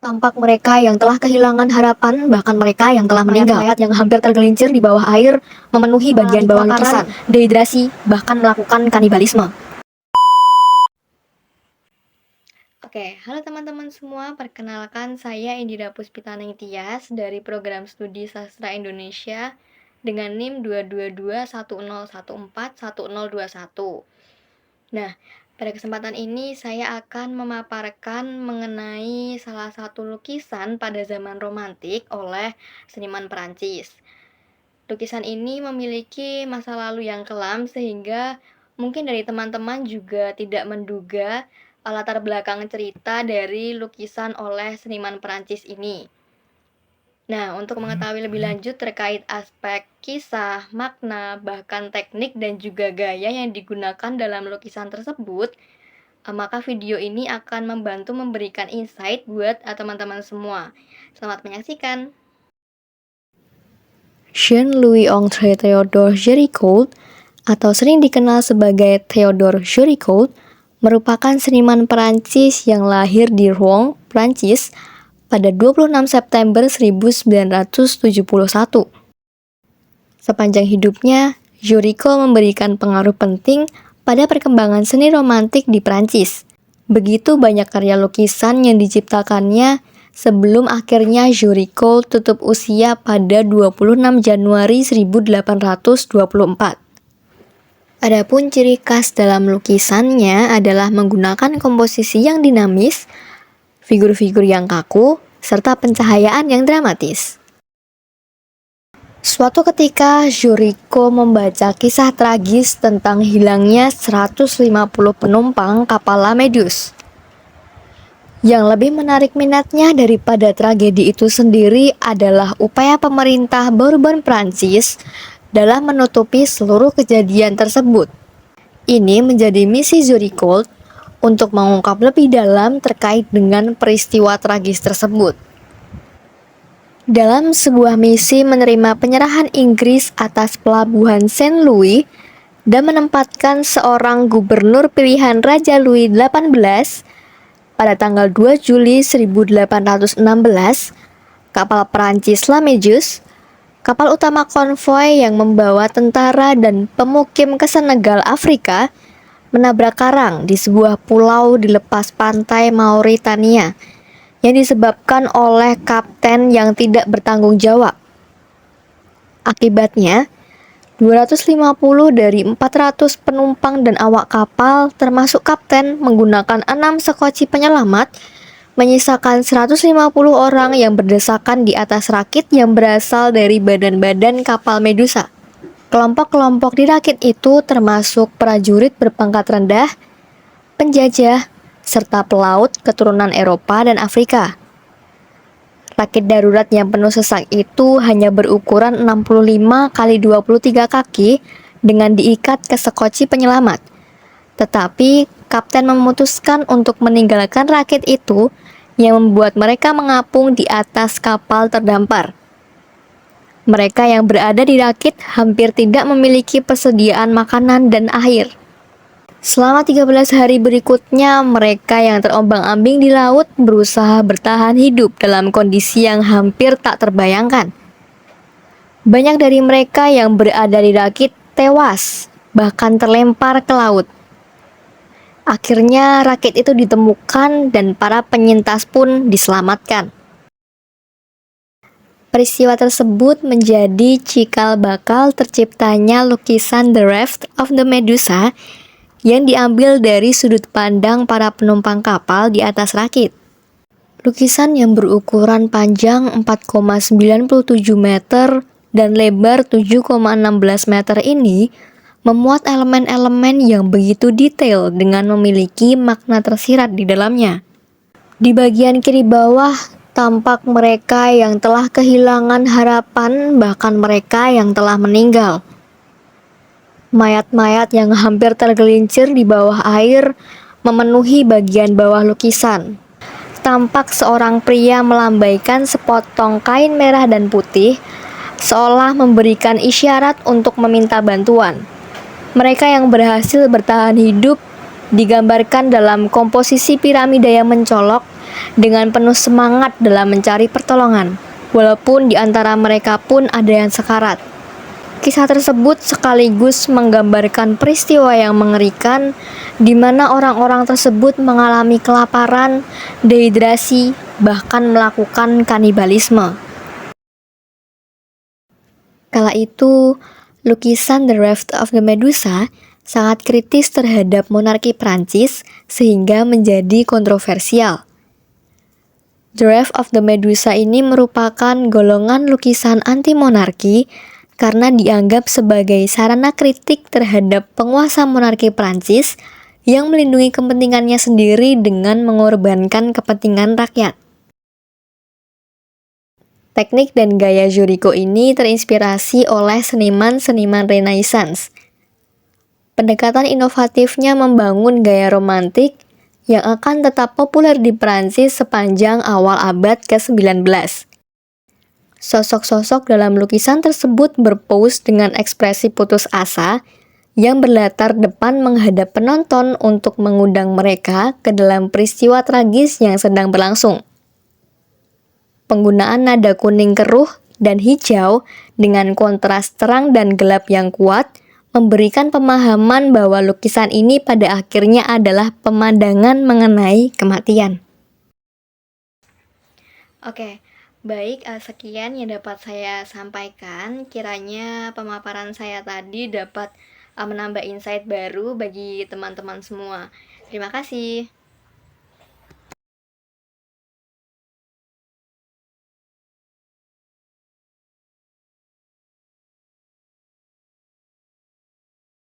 Tampak mereka yang telah kehilangan harapan, bahkan mereka yang telah meninggal. Mayat yang hampir tergelincir di bawah air, memenuhi bagian bawah lukisan, dehidrasi, bahkan melakukan kanibalisme. Oke, halo teman-teman semua, perkenalkan saya Indira Puspitaning Tias dari Program Studi Sastra Indonesia dengan NIM 22210141021. Nah, pada kesempatan ini saya akan memaparkan mengenai salah satu lukisan pada zaman romantik oleh seniman Perancis. Lukisan ini memiliki masa lalu yang kelam sehingga mungkin dari teman-teman juga tidak menduga latar belakang cerita dari lukisan oleh seniman Perancis ini. Nah, untuk mengetahui lebih lanjut terkait aspek kisah, makna, bahkan teknik dan juga gaya yang digunakan dalam lukisan tersebut, maka video ini akan membantu memberikan insight buat teman-teman semua. Selamat menyaksikan. Jean-Louis-André Théodore Géricault, atau sering dikenal sebagai Théodore Géricault, merupakan seniman Perancis yang lahir di Rouen, Prancis, pada 26 September 1971. Sepanjang hidupnya, Géricault memberikan pengaruh penting pada perkembangan seni romantik di Prancis. Begitu banyak karya lukisan yang diciptakannya sebelum akhirnya Géricault tutup usia pada 26 Januari 1824. Adapun ciri khas dalam lukisannya adalah menggunakan komposisi yang dinamis, figur-figur yang kaku, serta pencahayaan yang dramatis. Suatu ketika, Géricault membaca kisah tragis tentang hilangnya 150 penumpang kapal La Méduse. Yang lebih menarik minatnya daripada tragedi itu sendiri adalah upaya pemerintah Bourbon Prancis dalam menutupi seluruh kejadian tersebut. Ini menjadi misi Géricault untuk mengungkap lebih dalam terkait dengan peristiwa tragis tersebut. Dalam sebuah misi menerima penyerahan Inggris atas pelabuhan Saint Louis dan menempatkan seorang gubernur pilihan Raja Louis XVIII pada tanggal 2 Juli 1816, kapal Perancis La Méduse, kapal utama konvoi yang membawa tentara dan pemukim ke Senegal, Afrika, menabrak karang di sebuah pulau di lepas pantai Mauritania yang disebabkan oleh kapten yang tidak bertanggung jawab. Akibatnya, 250 dari 400 penumpang dan awak kapal termasuk kapten menggunakan 6 sekoci penyelamat menyisakan 150 orang yang berdesakan di atas rakit yang berasal dari badan-badan kapal Medusa. Kelompok-kelompok di rakit itu termasuk prajurit berpangkat rendah, penjajah, serta pelaut keturunan Eropa dan Afrika. Rakit darurat yang penuh sesak itu hanya berukuran 65 kali 23 kaki dengan diikat ke sekoci penyelamat. Tetapi kapten memutuskan untuk meninggalkan rakit itu yang membuat mereka mengapung di atas kapal terdampar. Mereka yang berada di rakit hampir tidak memiliki persediaan makanan dan air. Selama 13 hari berikutnya, mereka yang terombang-ambing di laut berusaha bertahan hidup dalam kondisi yang hampir tak terbayangkan. Banyak dari mereka yang berada di rakit tewas, bahkan terlempar ke laut. Akhirnya rakit itu ditemukan dan para penyintas pun diselamatkan. Peristiwa tersebut menjadi cikal bakal terciptanya lukisan The Raft of the Medusa yang diambil dari sudut pandang para penumpang kapal di atas rakit. Lukisan yang berukuran panjang 4,97 meter dan lebar 7,16 meter ini memuat elemen-elemen yang begitu detail dengan memiliki makna tersirat di dalamnya. Di bagian kiri bawah, tampak mereka yang telah kehilangan harapan, bahkan mereka yang telah meninggal. Mayat-mayat yang hampir tergelincir di bawah air memenuhi bagian bawah lukisan. Tampak seorang pria melambaikan sepotong kain merah dan putih, seolah memberikan isyarat untuk meminta bantuan. Mereka yang berhasil bertahan hidup digambarkan dalam komposisi piramida yang mencolok dengan penuh semangat dalam mencari pertolongan, walaupun di antara mereka pun ada yang sekarat. Kisah tersebut sekaligus menggambarkan peristiwa yang mengerikan di mana orang-orang tersebut mengalami kelaparan, dehidrasi, bahkan melakukan kanibalisme. Kala itu, lukisan The Raft of the Medusa sangat kritis terhadap monarki Prancis sehingga menjadi kontroversial. The Raft of the Medusa ini merupakan golongan lukisan anti-monarki karena dianggap sebagai sarana kritik terhadap penguasa monarki Prancis yang melindungi kepentingannya sendiri dengan mengorbankan kepentingan rakyat. Teknik dan gaya Jourico ini terinspirasi oleh seniman-seniman Renaissance. Pendekatan inovatifnya membangun gaya romantik yang akan tetap populer di Prancis sepanjang awal abad ke-19. Sosok-sosok dalam lukisan tersebut berpose dengan ekspresi putus asa yang berlatar depan menghadap penonton untuk mengundang mereka ke dalam peristiwa tragis yang sedang berlangsung. Penggunaan nada kuning keruh dan hijau dengan kontras terang dan gelap yang kuat memberikan pemahaman bahwa lukisan ini pada akhirnya adalah pemandangan mengenai kematian. Oke, baik, sekian yang dapat saya sampaikan. Kiranya pemaparan saya tadi dapat menambah insight baru bagi teman-teman semua. Terima kasih.